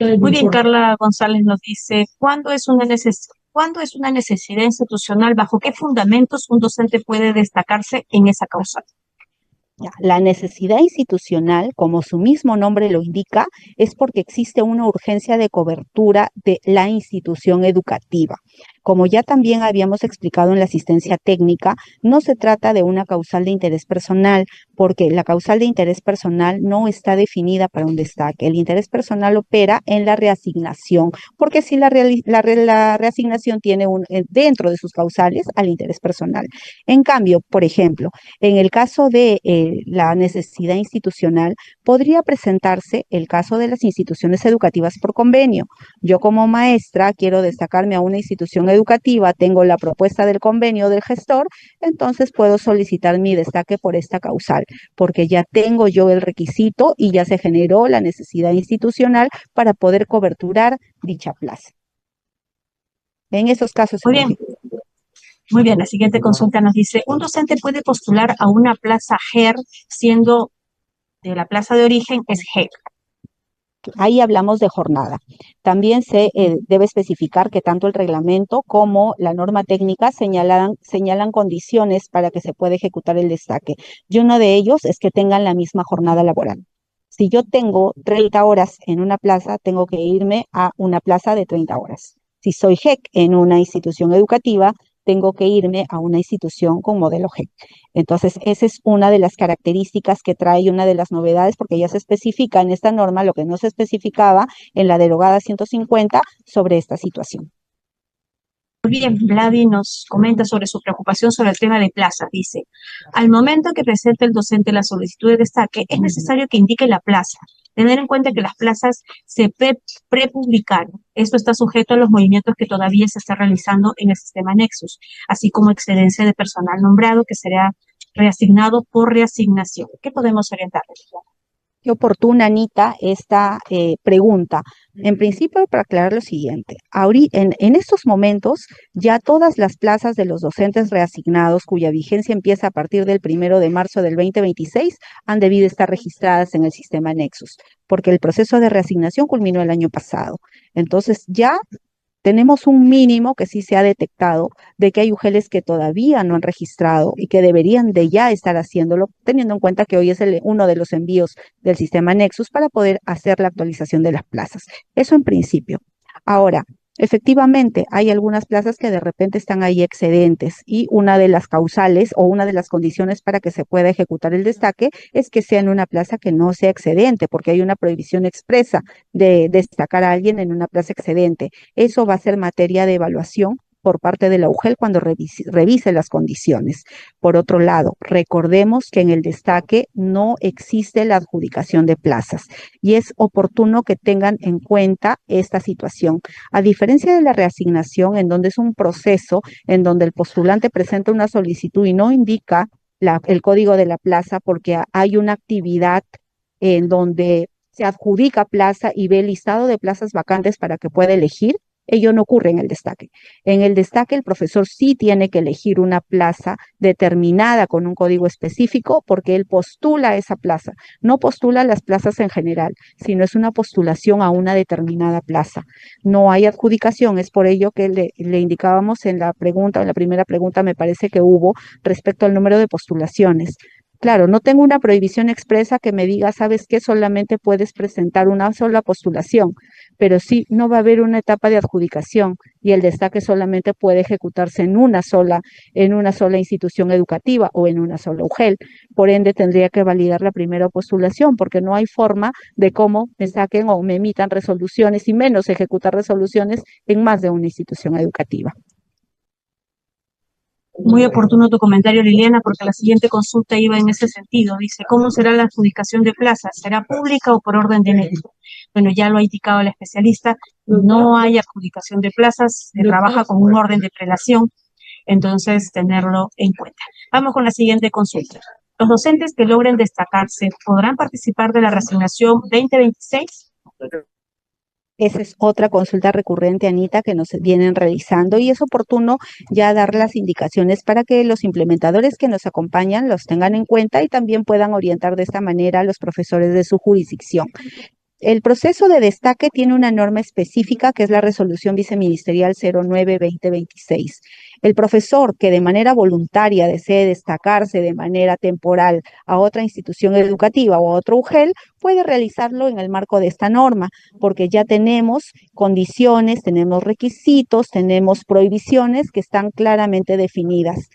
Muy bien, Carla González nos dice, ¿cuándo es una necesidad institucional? ¿Bajo qué fundamentos un docente puede destacarse en esa causa? Ya, la necesidad institucional, como su mismo nombre lo indica, es porque existe una urgencia de cobertura de la institución educativa. Como ya también habíamos explicado en la asistencia técnica, no se trata de una causal de interés personal, porque la causal de interés personal no está definida para un destaque. El interés personal opera en la reasignación, porque si la reasignación tiene dentro de sus causales al interés personal. En cambio, por ejemplo, en el caso de la necesidad institucional, podría presentarse el caso de las instituciones educativas por convenio. Yo como maestra quiero destacarme a una institución educativa, tengo la propuesta del convenio del gestor, entonces puedo solicitar mi destaque por esta causal, porque ya tengo yo el requisito y ya se generó la necesidad institucional para poder coberturar dicha plaza. En esos casos. Muy bien, muy bien. La siguiente consulta nos dice, ¿un docente puede postular a una plaza GER siendo de la plaza de origen es GER? Ahí hablamos de jornada. También se debe especificar que tanto el reglamento como la norma técnica señalan condiciones para que se pueda ejecutar el destaque. Y uno de ellos es que tengan la misma jornada laboral. Si yo tengo 30 horas en una plaza, tengo que irme a una plaza de 30 horas. Si soy GEC en una institución educativa, tengo que irme a una institución con modelo GEC. Entonces, esa es una de las características que trae, una de las novedades, porque ya se especifica en esta norma lo que no se especificaba en la derogada 150 sobre esta situación. Muy bien, Vladi nos comenta sobre su preocupación sobre el tema de plaza. Dice, al momento que presente el docente la solicitud de destaque, es necesario que indique la plaza. Tener en cuenta que las plazas se prepublicaron. Esto está sujeto a los movimientos que todavía se está realizando en el sistema Nexus, así como excedencia de personal nombrado que será reasignado por reasignación. ¿Qué podemos orientarles? Qué oportuna, Anita, esta pregunta. En principio, para aclarar lo siguiente, en estos momentos ya todas las plazas de los docentes reasignados, cuya vigencia empieza a partir del 1 de marzo del 2026, han debido estar registradas en el sistema Nexus, porque el proceso de reasignación culminó el año pasado. Entonces, ya tenemos un mínimo que sí se ha detectado de que hay UGELs que todavía no han registrado y que deberían de ya estar haciéndolo, teniendo en cuenta que hoy es uno de los envíos del sistema Nexus para poder hacer la actualización de las plazas. Eso en principio. Ahora, efectivamente, hay algunas plazas que de repente están ahí excedentes y una de las causales o una de las condiciones para que se pueda ejecutar el destaque es que sea en una plaza que no sea excedente, porque hay una prohibición expresa de destacar a alguien en una plaza excedente. Eso va a ser materia de evaluación por parte de la UGEL cuando revise las condiciones. Por otro lado, recordemos que en el destaque no existe la adjudicación de plazas y es oportuno que tengan en cuenta esta situación. A diferencia de la reasignación, en donde es un proceso en donde el postulante presenta una solicitud y no indica el código de la plaza porque hay una actividad en donde se adjudica plaza y ve el listado de plazas vacantes para que pueda elegir, ello no ocurre en el destaque. En el destaque el profesor sí tiene que elegir una plaza determinada con un código específico porque él postula esa plaza, no postula las plazas en general, sino es una postulación a una determinada plaza. No hay adjudicación, es por ello que le indicábamos en la primera pregunta me parece que hubo respecto al número de postulaciones. Claro, no tengo una prohibición expresa que me diga, ¿sabes qué? Solamente puedes presentar una sola postulación, pero sí, no va a haber una etapa de adjudicación y el destaque solamente puede ejecutarse en una sola institución educativa o en una sola UGEL. Por ende, tendría que validar la primera postulación porque no hay forma de cómo me saquen o me emitan resoluciones y menos ejecutar resoluciones en más de una institución educativa. Muy oportuno tu comentario, Liliana, porque la siguiente consulta iba en ese sentido. Dice, ¿cómo será la adjudicación de plazas? ¿Será pública o por orden de mérito? Bueno, ya lo ha indicado el especialista, no hay adjudicación de plazas, se trabaja con un orden de prelación, entonces tenerlo en cuenta. Vamos con la siguiente consulta. ¿Los docentes que logren destacarse podrán participar de la reasignación 2026? Esa es otra consulta recurrente, Anita, que nos vienen realizando y es oportuno ya dar las indicaciones para que los implementadores que nos acompañan los tengan en cuenta y también puedan orientar de esta manera a los profesores de su jurisdicción. El proceso de destaque tiene una norma específica que es la Resolución Viceministerial 09-2026. El profesor que de manera voluntaria desee destacarse de manera temporal a otra institución educativa o a otro UGEL puede realizarlo en el marco de esta norma, porque ya tenemos condiciones, tenemos requisitos, tenemos prohibiciones que están claramente definidas.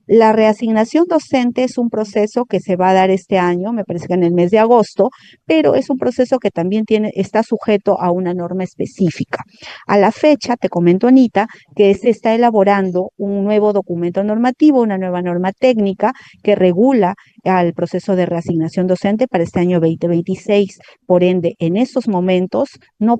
La reasignación docente es un proceso que se va a dar este año, me parece que en el mes de agosto, pero es un proceso que también está sujeto a una norma específica. A la fecha, te comento, Anita, que se está elaborando un nuevo documento normativo, una nueva norma técnica que regula al proceso de reasignación docente para este año 2026. Por ende, en estos momentos no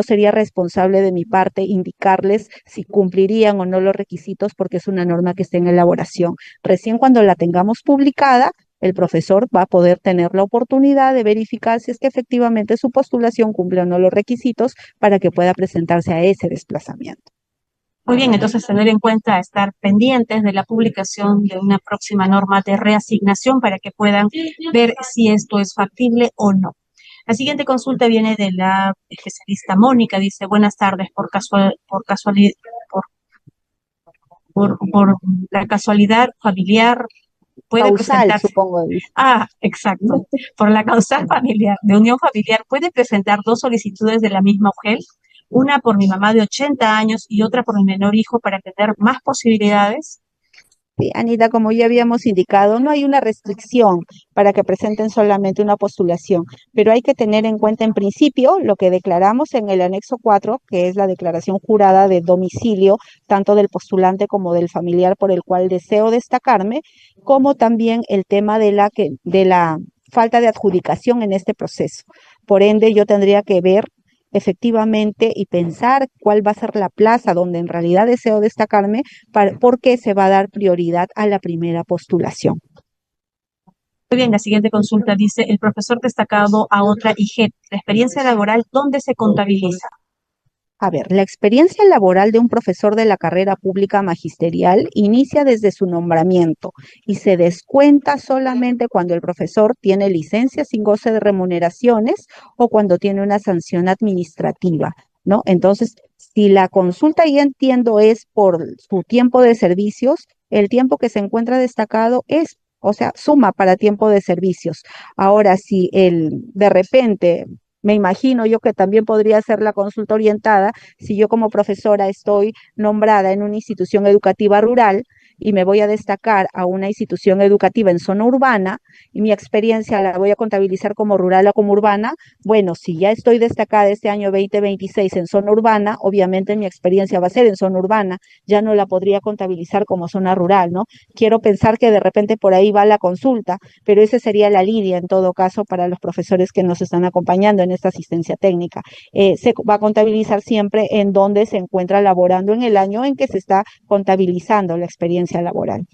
sería responsable de mi parte indicarles si cumplirían o no los requisitos porque es una norma que está en elaboración. Recién cuando la tengamos publicada, el profesor va a poder tener la oportunidad de verificar si es que efectivamente su postulación cumple o no los requisitos para que pueda presentarse a ese desplazamiento. Muy bien, entonces tener en cuenta estar pendientes de la publicación de una próxima norma de reasignación para que puedan ver si esto es factible o no. La siguiente consulta viene de la especialista Mónica, dice, buenas tardes, por la casualidad familiar puede Causal, presentarse. supongo, dice. Ah, exacto. Por la causal familiar, de unión familiar, puede presentar dos solicitudes de la misma mujer, una por mi mamá de 80 años y otra por mi menor hijo para tener más posibilidades. Sí, Anita, como ya habíamos indicado, no hay una restricción para que presenten solamente una postulación, pero hay que tener en cuenta en principio lo que declaramos en el anexo 4, que es la declaración jurada de domicilio, tanto del postulante como del familiar por el cual deseo destacarme, como también el tema de la falta de adjudicación en este proceso. Por ende, yo tendría que ver efectivamente y pensar cuál va a ser la plaza donde en realidad deseo destacarme, porque se va a dar prioridad a la primera postulación. Muy bien, la siguiente consulta dice, el profesor destacado a otra IGEP, la experiencia laboral, ¿dónde se contabiliza? A ver, la experiencia laboral de un profesor de la carrera pública magisterial inicia desde su nombramiento y se descuenta solamente cuando el profesor tiene licencia sin goce de remuneraciones o cuando tiene una sanción administrativa, ¿no? Entonces, si la consulta, ya entiendo, es por su tiempo de servicios, el tiempo que se encuentra destacado es, o sea, suma para tiempo de servicios. Ahora, si de repente me imagino yo que también podría ser la consulta orientada si yo como profesora estoy nombrada en una institución educativa rural y me voy a destacar a una institución educativa en zona urbana y mi experiencia la voy a contabilizar como rural o como urbana. Bueno, si ya estoy destacada este año 2026 en zona urbana, obviamente mi experiencia va a ser en zona urbana, ya no la podría contabilizar como zona rural, ¿no? Quiero pensar que de repente por ahí va la consulta, pero esa sería la lidia en todo caso para los profesores que nos están acompañando en esta asistencia técnica. Se va a contabilizar siempre en donde se encuentra laborando en el año en que se está contabilizando la experiencia laboral.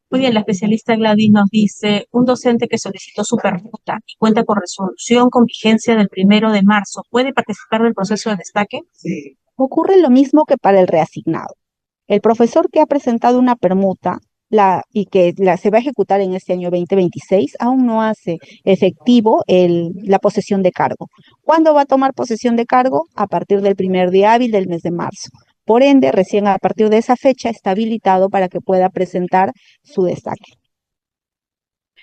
Muy bien, la especialista Gladys nos dice, un docente que solicitó su permuta y cuenta con resolución con vigencia del 1 de marzo, ¿puede participar del proceso de destaque? Sí. Ocurre lo mismo que para el reasignado. El profesor que ha presentado una permuta y que se va a ejecutar en este año 2026 aún no hace efectivo la posesión de cargo. ¿Cuándo va a tomar posesión de cargo? A partir del primer día hábil del mes de marzo. Por ende, recién a partir de esa fecha está habilitado para que pueda presentar su destaque.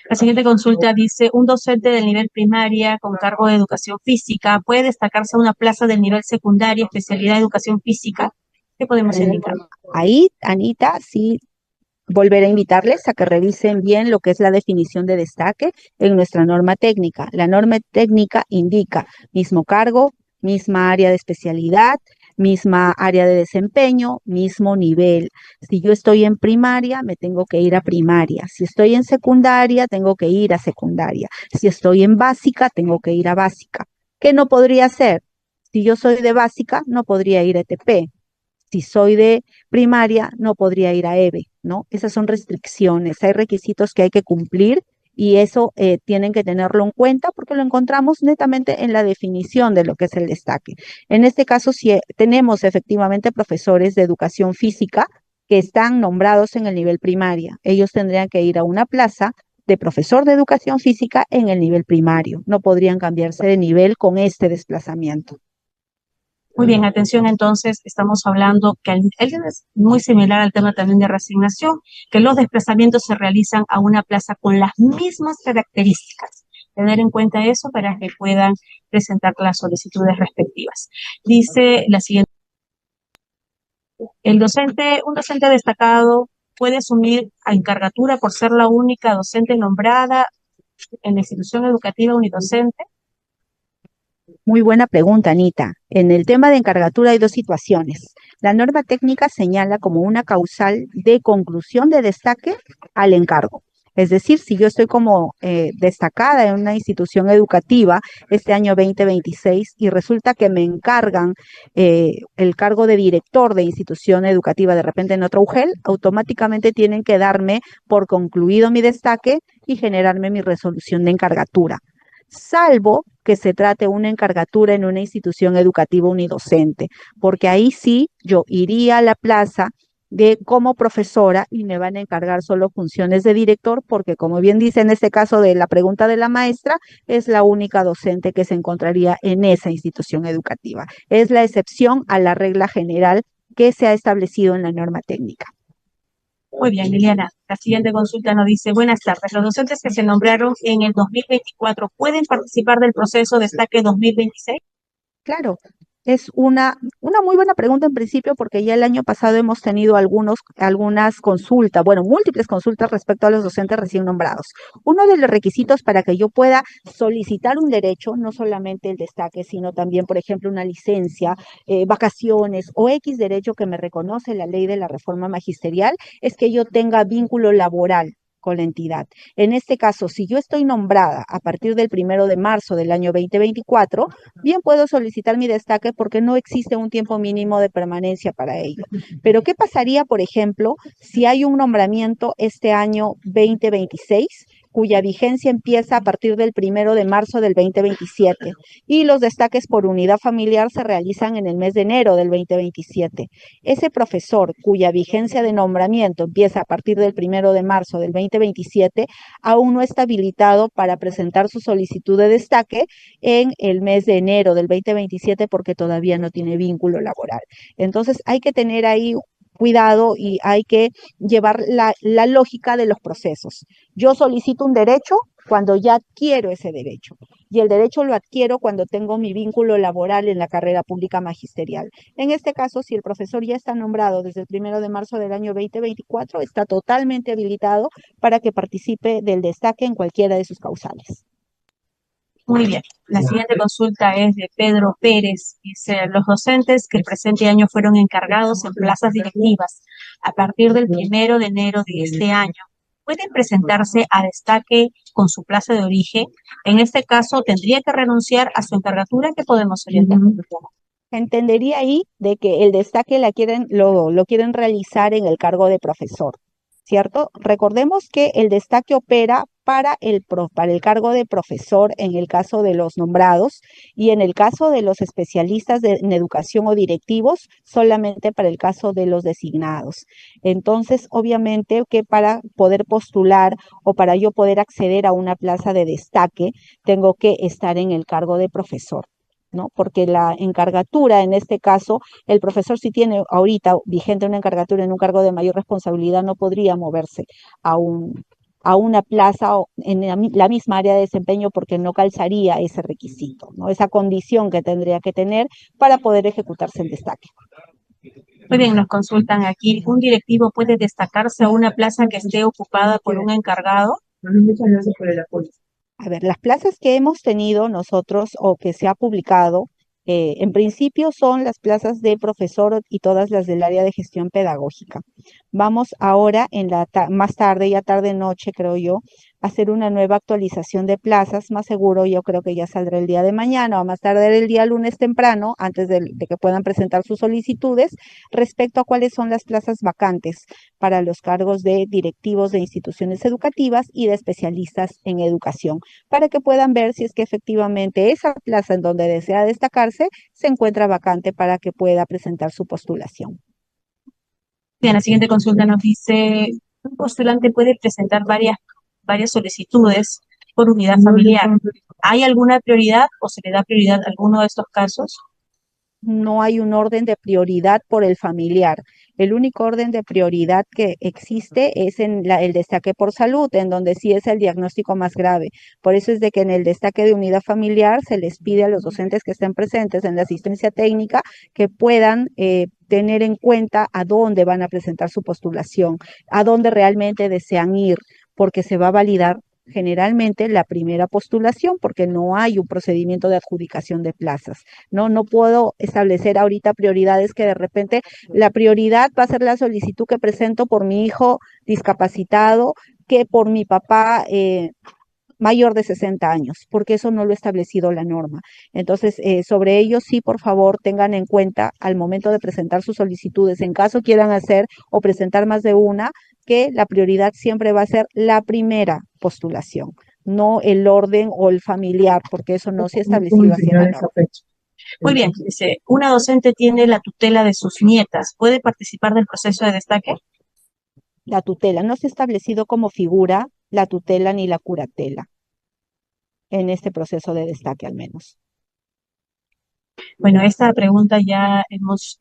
La siguiente consulta dice, un docente del nivel primaria con cargo de educación física puede destacarse a una plaza del nivel secundaria, especialidad de educación física. ¿Qué podemos indicar? Ahí, Anita, sí, volver a invitarles a que revisen bien lo que es la definición de destaque en nuestra norma técnica. La norma técnica indica mismo cargo, misma área de especialidad, misma área de desempeño, mismo nivel. Si yo estoy en primaria, me tengo que ir a primaria. Si estoy en secundaria, tengo que ir a secundaria. Si estoy en básica, tengo que ir a básica. ¿Qué no podría hacer? Si yo soy de básica, no podría ir a ETP. Si soy de primaria, no podría ir a EVE, ¿no? Esas son restricciones, hay requisitos que hay que cumplir y eso tienen que tenerlo en cuenta porque lo encontramos netamente en la definición de lo que es el destaque. En este caso, si tenemos efectivamente profesores de educación física que están nombrados en el nivel primaria, ellos tendrían que ir a una plaza de profesor de educación física en el nivel primario. No podrían cambiarse de nivel con este desplazamiento. Muy bien, atención entonces, estamos hablando que el es muy similar al tema también de reasignación, que los desplazamientos se realizan a una plaza con las mismas características. Tener en cuenta eso para que puedan presentar las solicitudes respectivas. Dice la siguiente, un docente destacado puede asumir a encargatura por ser la única docente nombrada en la institución educativa unidocente. Muy buena pregunta, Anita. En el tema de encargatura hay dos situaciones. La norma técnica señala como una causal de conclusión de destaque al encargo. Es decir, si yo estoy como destacada en una institución educativa este año 2026 y resulta que me encargan el cargo de director de institución educativa de repente en otro UGEL, automáticamente tienen que darme por concluido mi destaque y generarme mi resolución de encargatura, salvo que se trate una encargatura en una institución educativa unidocente, porque ahí sí yo iría a la plaza de como profesora y me van a encargar solo funciones de director, porque como bien dice en este caso de la pregunta de la maestra, es la única docente que se encontraría en esa institución educativa. Es la excepción a la regla general que se ha establecido en la norma técnica. Muy bien, Liliana. La siguiente consulta nos dice, buenas tardes. Los docentes que se nombraron en el 2024 pueden participar del proceso de destaque 2026. Claro, es una muy buena pregunta en principio porque ya el año pasado hemos tenido algunas consultas, bueno, múltiples consultas respecto a los docentes recién nombrados. Uno de los requisitos para que yo pueda solicitar un derecho, no solamente el destaque, sino también, por ejemplo, una licencia, vacaciones o X derecho que me reconoce la ley de la reforma magisterial, es que yo tenga vínculo laboral con la entidad. En este caso, si yo estoy nombrada a partir del 1 de marzo del año 2024, bien puedo solicitar mi destaque porque no existe un tiempo mínimo de permanencia para ello. Pero ¿qué pasaría, por ejemplo, si hay un nombramiento este año 2026 cuya vigencia empieza a partir del 1 de marzo del 2027 y los destaques por unidad familiar se realizan en el mes de enero del 2027? Ese profesor cuya vigencia de nombramiento empieza a partir del 1 de marzo del 2027 aún no está habilitado para presentar su solicitud de destaque en el mes de enero del 2027 porque todavía no tiene vínculo laboral. Entonces hay que tener ahí cuidado y hay que llevar la lógica de los procesos. Yo solicito un derecho cuando ya adquiero ese derecho y el derecho lo adquiero cuando tengo mi vínculo laboral en la carrera pública magisterial. En este caso, si el profesor ya está nombrado desde el 1 de marzo del año 2024, está totalmente habilitado para que participe del destaque en cualquiera de sus causales. Muy bien. La siguiente consulta es de Pedro Pérez. Dice, los docentes que el presente año fueron encargados en plazas directivas a partir del 1 de enero de este año, ¿pueden presentarse a destaque con su plaza de origen? En este caso, ¿tendría que renunciar a su encargatura? ¿Qué podemos orientar? Entendería ahí de que el destaque lo quieren realizar en el cargo de profesor, ¿cierto? Recordemos que el destaque opera para el cargo de profesor en el caso de los nombrados y en el caso de los especialistas en educación o directivos, solamente para el caso de los designados. Entonces, obviamente que para poder postular o para yo poder acceder a una plaza de destaque, tengo que estar en el cargo de profesor, ¿no? Porque la encargatura, en este caso, el profesor si tiene ahorita vigente una encargatura en un cargo de mayor responsabilidad, no podría moverse a una plaza o en la misma área de desempeño porque no calzaría ese requisito, ¿no? Esa condición que tendría que tener para poder ejecutarse el destaque. Muy bien, nos consultan aquí, ¿un directivo puede destacarse a una plaza que esté ocupada por un encargado? Muchas gracias por el apoyo. A ver, las plazas que hemos tenido nosotros o que se ha publicado, en principio son las plazas de profesor y todas las del área de gestión pedagógica. Vamos ahora más tarde, ya tarde noche, creo yo, a hacer una nueva actualización de plazas. Más seguro, yo creo que ya saldrá el día de mañana o más tarde el día lunes temprano, antes de que puedan presentar sus solicitudes, respecto a cuáles son las plazas vacantes para los cargos de directivos de instituciones educativas y de especialistas en educación, para que puedan ver si es que efectivamente esa plaza en donde desea destacarse se encuentra vacante para que pueda presentar su postulación. Bien, la siguiente consulta nos dice, ¿un postulante puede presentar varias varias solicitudes por unidad familiar. ¿Hay alguna prioridad o se le da prioridad a alguno de estos casos? No hay un orden de prioridad por el familiar. El único orden de prioridad que existe es en el destaque por salud, en donde sí es el diagnóstico más grave. Por eso es de que en el destaque de unidad familiar se les pide a los docentes que estén presentes en la asistencia técnica que puedan tener en cuenta a dónde van a presentar su postulación, a dónde realmente desean ir, porque se va a validar generalmente la primera postulación, porque no hay un procedimiento de adjudicación de plazas. No puedo establecer ahorita prioridades que de repente la prioridad va a ser la solicitud que presento por mi hijo discapacitado que por mi papá mayor de 60 años, porque eso no lo ha establecido la norma. Entonces, sobre ello sí, por favor, tengan en cuenta al momento de presentar sus solicitudes, en caso quieran hacer o presentar más de una, que la prioridad siempre va a ser la primera postulación, no el orden o el familiar, porque eso no se ha establecido así en la norma. Muy bien, dice, una docente tiene la tutela de sus nietas, ¿puede participar del proceso de destaque? La tutela no se ha establecido como figura la tutela ni la curatela en este proceso de destaque al menos. Bueno, esta pregunta ya hemos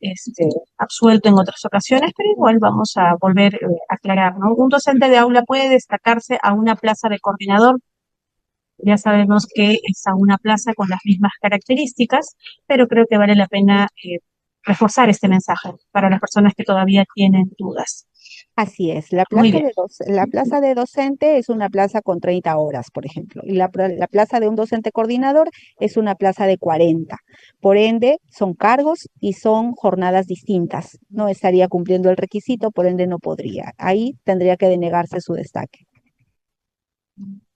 absuelto en otras ocasiones, pero igual vamos a volver a aclarar, ¿no? ¿Un docente de aula puede destacarse a una plaza de coordinador? Ya sabemos que es a una plaza con las mismas características, pero creo que vale la pena reforzar este mensaje para las personas que todavía tienen dudas. Así es, la Muy plaza bien. la plaza de docente es una plaza con 30 horas, por ejemplo, y la plaza de un docente coordinador es una plaza de 40. Por ende, son cargos y son jornadas distintas. No estaría cumpliendo el requisito, por ende no podría. Ahí tendría que denegarse su destaque.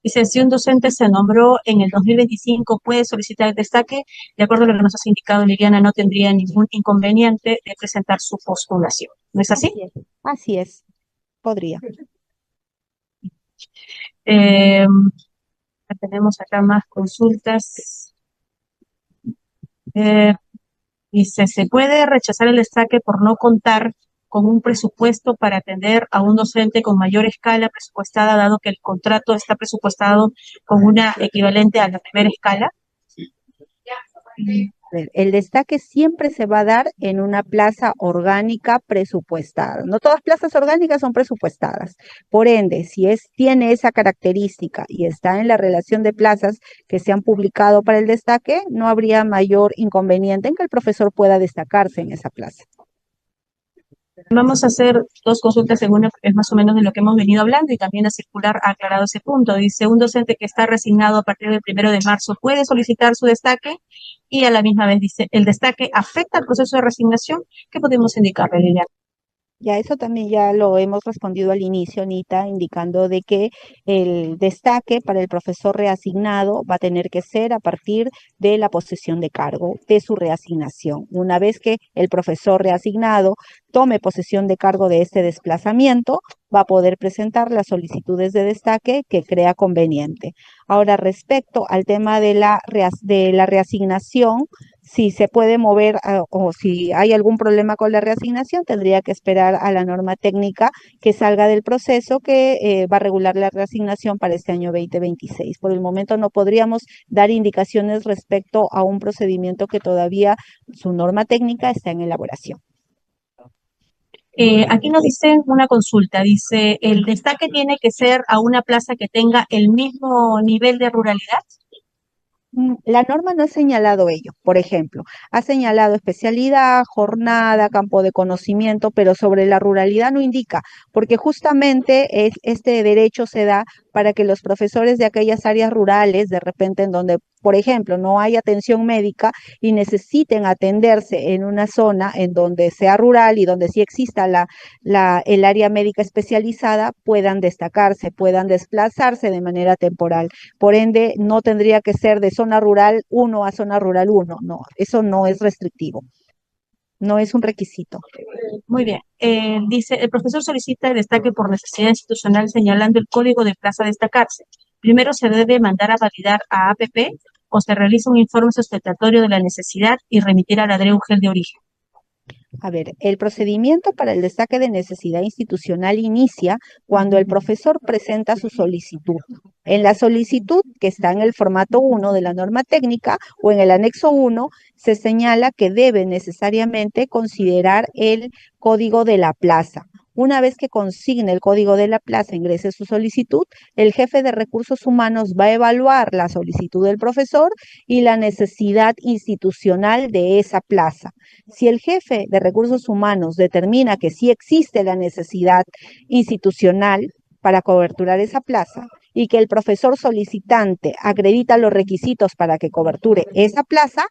Dice, si un docente se nombró en el 2025, puede solicitar el destaque. De acuerdo a lo que nos has indicado, Liliana, no tendría ningún inconveniente de presentar su postulación. ¿No es así? Así es, podría. Eh, tenemos acá más consultas. Eh, Dice, ¿se puede rechazar el destaque por no contar con un presupuesto para atender a un docente con mayor escala presupuestada, dado que el contrato está presupuestado con una equivalente a la primera escala? El destaque siempre se va a dar en una plaza orgánica presupuestada. No todas plazas orgánicas son presupuestadas. Por ende, si tiene esa característica y está en la relación de plazas que se han publicado para el destaque, no habría mayor inconveniente en que el profesor pueda destacarse en esa plaza. Vamos a hacer dos consultas en una, es más o menos de lo que hemos venido hablando, y también la circular ha aclarado ese punto. Dice, un docente que está resignado a partir del 1 de marzo puede solicitar su destaque, y a la misma vez dice, ¿el destaque afecta al proceso de resignación? ¿Qué podemos indicarle, Liliana? Ya eso también ya lo hemos respondido al inicio, Anita, indicando de que el destaque para el profesor reasignado va a tener que ser a partir de la posesión de cargo, de su reasignación. Una vez que el profesor reasignado tome posesión de cargo de este desplazamiento, va a poder presentar las solicitudes de destaque que crea conveniente. Ahora, respecto al tema de la reasignación, si se puede mover o si hay algún problema con la reasignación, tendría que esperar a la norma técnica que salga del proceso que va a regular la reasignación para este año 2026. Por el momento no podríamos dar indicaciones respecto a un procedimiento que todavía su norma técnica está en elaboración. Aquí nos dicen una consulta, dice, ¿el destaque tiene que ser a una plaza que tenga el mismo nivel de ruralidad? La norma no ha señalado ello, por ejemplo, ha señalado especialidad, jornada, campo de conocimiento, pero sobre la ruralidad no indica, porque justamente este derecho se da para que los profesores de aquellas áreas rurales, de repente en donde, por ejemplo, no hay atención médica y necesiten atenderse en una zona en donde sea rural y donde sí exista el área médica especializada, puedan destacarse, puedan desplazarse de manera temporal. Por ende, no tendría que ser de zona rural 1 a zona rural 1, no, eso no es restrictivo, no es un requisito. Muy bien. Dice, el profesor solicita el destaque por necesidad institucional señalando el código de plaza a destacarse. Primero se debe mandar a validar a APP o se realiza un informe sustentatorio de la necesidad y remitir a la DREUGEL de origen. A ver, el procedimiento para el destaque de necesidad institucional inicia cuando el profesor presenta su solicitud. En la solicitud, que está en el formato 1 de la norma técnica o en el anexo 1, se señala que debe necesariamente considerar el código de la plaza. Una vez que consigne el código de la plaza, ingrese su solicitud, el jefe de recursos humanos va a evaluar la solicitud del profesor y la necesidad institucional de esa plaza. Si el jefe de recursos humanos determina que sí existe la necesidad institucional para coberturar esa plaza y que el profesor solicitante acredita los requisitos para que coberture esa plaza,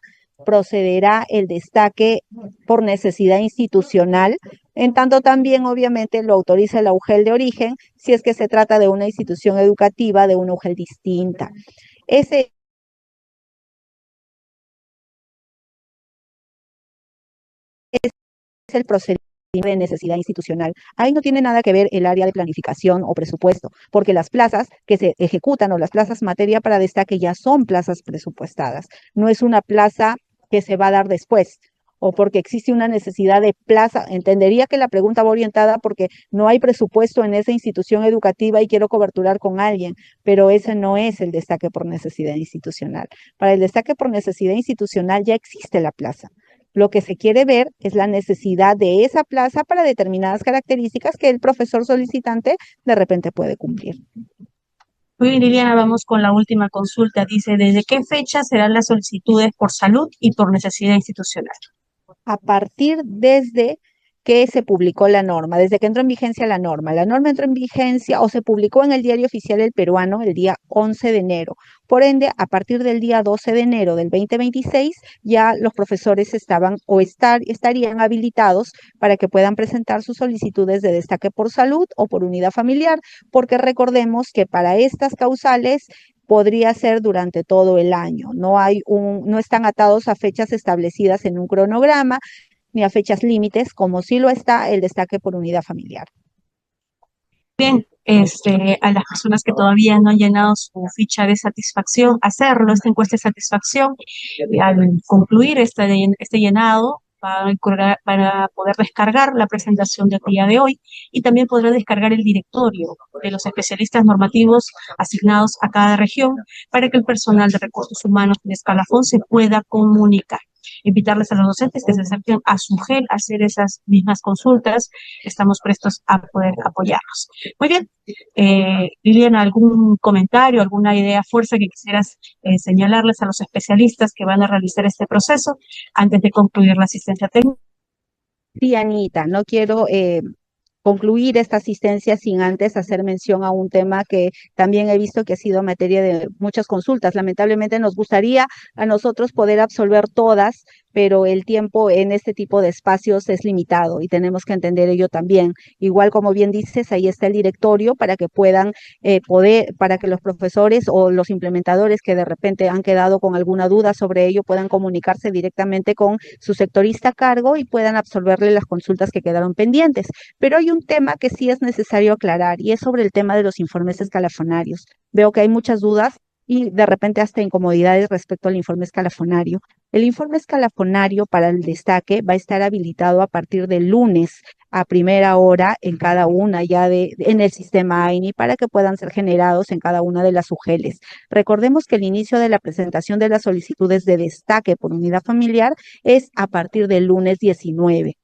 procederá el destaque por necesidad institucional, en tanto también obviamente lo autoriza la UGEL de origen si es que se trata de una institución educativa de una UGEL distinta. Ese es el procedimiento de necesidad institucional. Ahí no tiene nada que ver el área de planificación o presupuesto, porque las plazas que se ejecutan o las plazas materia para destaque ya son plazas presupuestadas. No es una plaza que se va a dar después o porque existe una necesidad de plaza. Entendería que la pregunta va orientada porque no hay presupuesto en esa institución educativa y quiero coberturar con alguien, pero ese no es el destaque por necesidad institucional. Para el destaque por necesidad institucional ya existe la plaza. Lo que se quiere ver es la necesidad de esa plaza para determinadas características que el profesor solicitante de repente puede cumplir. Muy bien, Liliana, vamos con la última consulta. Dice, ¿desde qué fecha serán las solicitudes por salud y por necesidad institucional? A partir desde que se publicó la norma, desde que entró en vigencia la norma. La norma entró en vigencia o se publicó en el Diario Oficial del Peruano el día 11 de enero. Por ende, a partir del día 12 de enero del 2026, ya los profesores estaban o estarían habilitados para que puedan presentar sus solicitudes de destaque por salud o por unidad familiar, porque recordemos que para estas causales podría ser durante todo el año. No están atados a fechas establecidas en un cronograma ni a fechas límites, como sí lo está el destaque por unidad familiar. Bien, a las personas que todavía no han llenado su ficha de satisfacción, hacerlo, esta encuesta de satisfacción, al concluir este llenado, van a poder descargar la presentación del día de hoy y también podrá descargar el directorio de los especialistas normativos asignados a cada región para que el personal de recursos humanos de escalafón se pueda comunicar. Invitarles a los docentes que se acerquen a su GEL a hacer esas mismas consultas. Estamos prestos a poder apoyarlos. Muy bien. Liliana, ¿algún comentario, alguna idea, fuerza que quisieras señalarles a los especialistas que van a realizar este proceso antes de concluir la asistencia técnica? Sí, Anita, no quiero concluir esta asistencia sin antes hacer mención a un tema que también he visto que ha sido materia de muchas consultas. Lamentablemente nos gustaría a nosotros poder absolver todas, pero el tiempo en este tipo de espacios es limitado y tenemos que entender ello también. Igual como bien dices, ahí está el directorio para que puedan para que los profesores o los implementadores que de repente han quedado con alguna duda sobre ello puedan comunicarse directamente con su sectorista a cargo y puedan absolverle las consultas que quedaron pendientes. Pero hay un tema que sí es necesario aclarar y es sobre el tema de los informes escalafonarios. Veo que hay muchas dudas y de repente hasta incomodidades respecto al informe escalafonario. El informe escalafonario para el destaque va a estar habilitado a partir del lunes a primera hora en cada una en el sistema AINI para que puedan ser generados en cada una de las UGELes. Recordemos que el inicio de la presentación de las solicitudes de destaque por unidad familiar es a partir del lunes 19.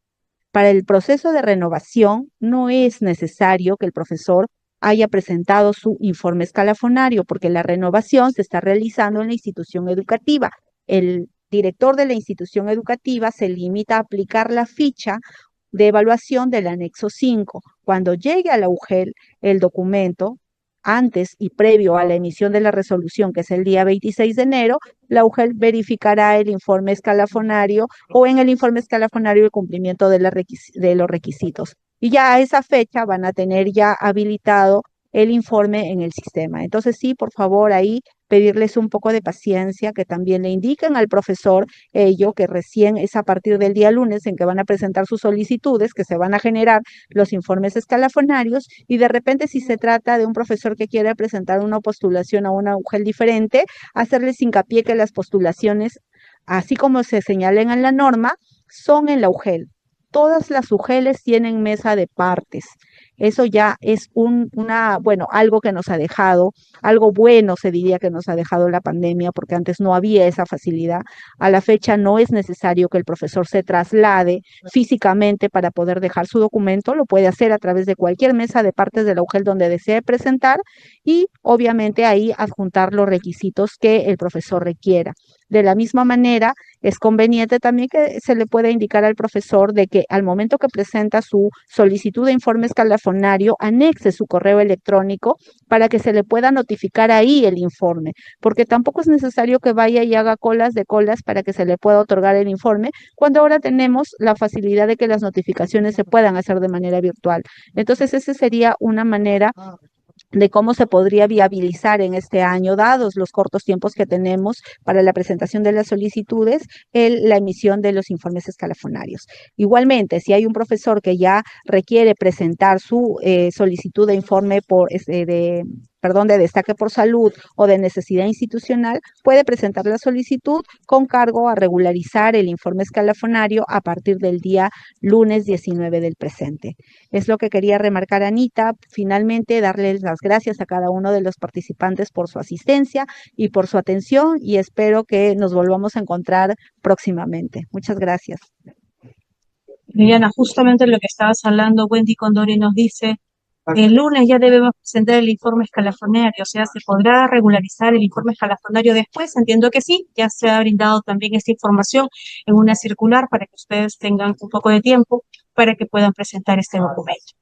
Para el proceso de renovación no es necesario que el profesor haya presentado su informe escalafonario, porque la renovación se está realizando en la institución educativa. El director de la institución educativa se limita a aplicar la ficha de evaluación del anexo 5. Cuando llegue a la UGEL el documento, antes y previo a la emisión de la resolución, que es el día 26 de enero, la UGEL verificará el informe escalafonario o en el informe escalafonario el cumplimiento de los requisitos. Y ya a esa fecha van a tener ya habilitado el informe en el sistema. Entonces sí, por favor, ahí pedirles un poco de paciencia, que también le indiquen al profesor ello, que recién es a partir del día lunes en que van a presentar sus solicitudes, que se van a generar los informes escalafonarios, y de repente si se trata de un profesor que quiere presentar una postulación a una UGEL diferente, hacerles hincapié que las postulaciones, así como se señalen en la norma, son en la UGEL. todas las UGELs tienen mesa de partes. Eso ya es bueno, algo que nos ha dejado, algo bueno se diría que nos ha dejado la pandemia, porque antes no había esa facilidad. A la fecha no es necesario que el profesor se traslade físicamente para poder dejar su documento, lo puede hacer a través de cualquier mesa de partes de la UGEL donde desee presentar y obviamente ahí adjuntar los requisitos que el profesor requiera. De la misma manera, es conveniente también que se le pueda indicar al profesor de que al momento que presenta su solicitud de informe escalafonario, anexe su correo electrónico para que se le pueda notificar ahí el informe, porque tampoco es necesario que vaya y haga colas de colas para que se le pueda otorgar el informe, cuando ahora tenemos la facilidad de que las notificaciones se puedan hacer de manera virtual. Entonces, esa sería una manera de cómo se podría viabilizar en este año, dados los cortos tiempos que tenemos para la presentación de las solicitudes, la emisión de los informes escalafonarios. Igualmente, si hay un profesor que ya requiere presentar su solicitud de informe de destaque por salud o de necesidad institucional, puede presentar la solicitud con cargo a regularizar el informe escalafonario a partir del día lunes 19 del presente. Es lo que quería remarcar, Anita. Finalmente, darles las gracias a cada uno de los participantes por su asistencia y por su atención, y espero que nos volvamos a encontrar próximamente. Muchas gracias. Liliana, justamente lo que estabas hablando, Wendy Condori nos dice, el lunes ya debemos presentar el informe escalafonario, o sea, ¿se podrá regularizar el informe escalafonario después? Entiendo que sí, ya se ha brindado también esta información en una circular para que ustedes tengan un poco de tiempo para que puedan presentar este documento.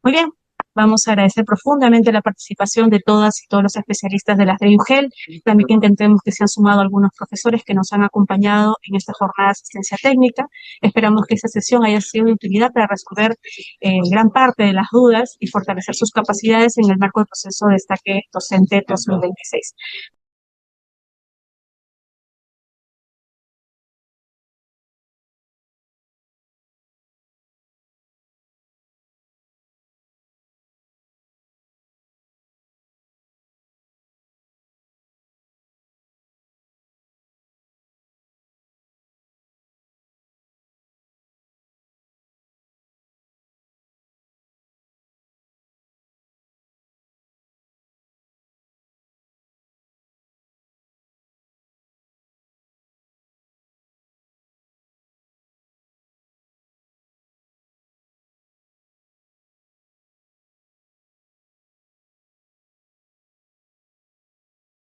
Muy bien, vamos a agradecer profundamente la participación de todas y todos los especialistas de las de UGEL. También entendemos que se han sumado algunos profesores que nos han acompañado en esta jornada de asistencia técnica. Esperamos que esta sesión haya sido de utilidad para resolver gran parte de las dudas y fortalecer sus capacidades en el marco del proceso de destaque docente 2026.